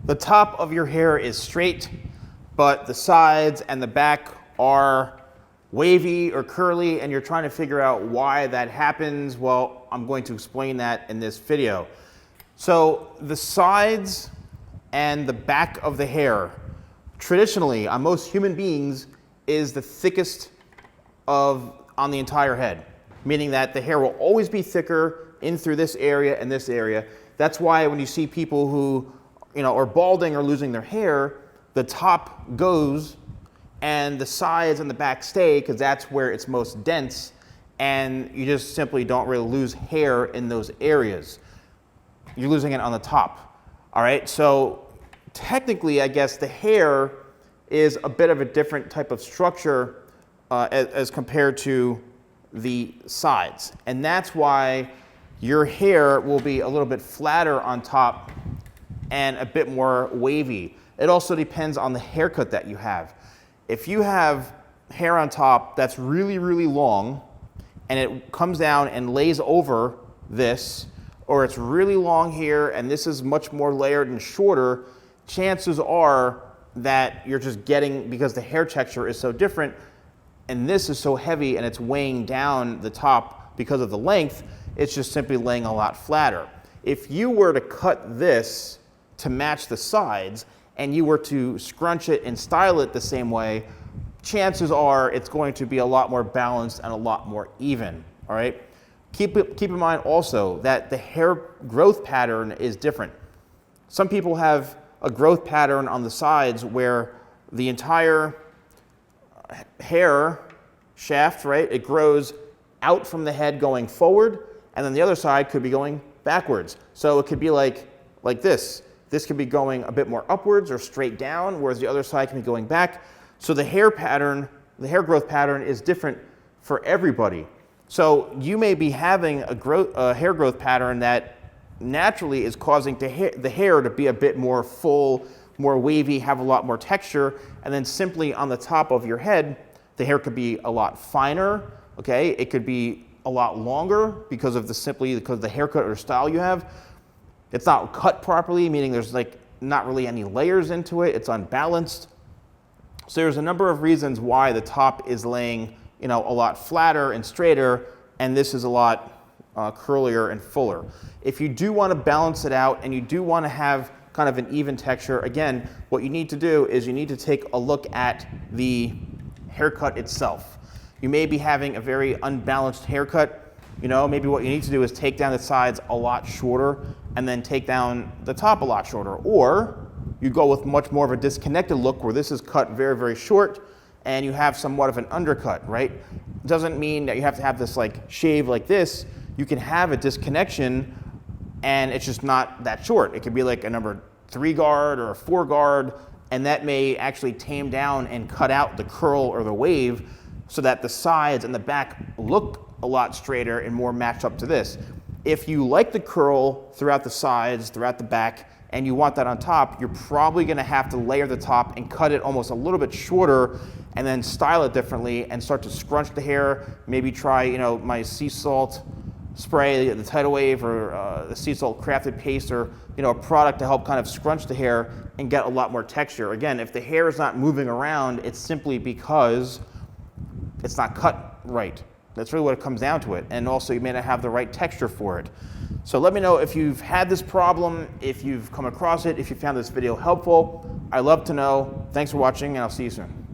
the top of your hair is straight, but the sides and the back are wavy or curly, and you're trying to figure out why that happens, well, I'm going to explain that in this video. So the sides and the back of the hair, traditionally on most human beings, is the thickest on the entire head, meaning that the hair will always be thicker in through this area and this area. That's why when you see people who are balding or losing their hair, the top goes and the sides and the back stay because that's where it's most dense, and you just simply don't really lose hair in those areas. You're losing it on the top. All right, so technically, I guess the hair is a bit of a different type of structure as compared to the sides. And that's why your hair will be a little bit flatter on top and a bit more wavy. It also depends on the haircut that you have. If you have hair on top that's really, really long and it comes down and lays over this, or it's really long here and this is much more layered and shorter, chances are that you're just getting, because the hair texture is so different and this is so heavy and it's weighing down the top because of the length, it's just simply laying a lot flatter. If you were to cut this to match the sides and you were to scrunch it and style it the same way, chances are it's going to be a lot more balanced and a lot more even, all right? Keep in mind also that the hair growth pattern is different. Some people have a growth pattern on the sides where the entire hair shaft, right, it grows out from the head going forward, and then the other side could be going backwards. So it could be like this. This could be going a bit more upwards or straight down, whereas the other side can be going back. So the hair pattern, the hair growth pattern is different for everybody. So you may be having a hair growth pattern that naturally is causing the hair to be a bit more full, more wavy, have a lot more texture, and then simply on the top of your head, the hair could be a lot finer, okay? It could be a lot longer because of the haircut or style you have. It's not cut properly, meaning there's not really any layers into it. It's unbalanced. So there's a number of reasons why the top is laying, a lot flatter and straighter, and this is a lot curlier and fuller. If you do want to balance it out and you do want to have kind of an even texture, again, what you need to do is you need to take a look at the haircut itself. You may be having a very unbalanced haircut. Maybe what you need to do is take down the sides a lot shorter and then take down the top a lot shorter. Or you go with much more of a disconnected look where this is cut very, very short and you have somewhat of an undercut, right? It doesn't mean that you have to have this shave like this. You can have a disconnection and it's just not that short. It could be like a number 3 guard or a 4 guard, and that may actually tame down and cut out the curl or the wave so that the sides and the back look a lot straighter and more matched up to this. If you like the curl throughout the sides, throughout the back, and you want that on top, you're probably gonna have to layer the top and cut it almost a little bit shorter and then style it differently and start to scrunch the hair. Maybe try, my sea salt spray, the Tidal Wave, or the sea salt crafted paste, or a product to help kind of scrunch the hair and get a lot more texture. Again, if the hair is not moving around, it's simply because it's not cut right. That's really what it comes down to it. And also you may not have the right texture for it. So let me know if you've had this problem, if you've come across it, if you found this video helpful. I'd love to know. Thanks for watching, and I'll see you soon.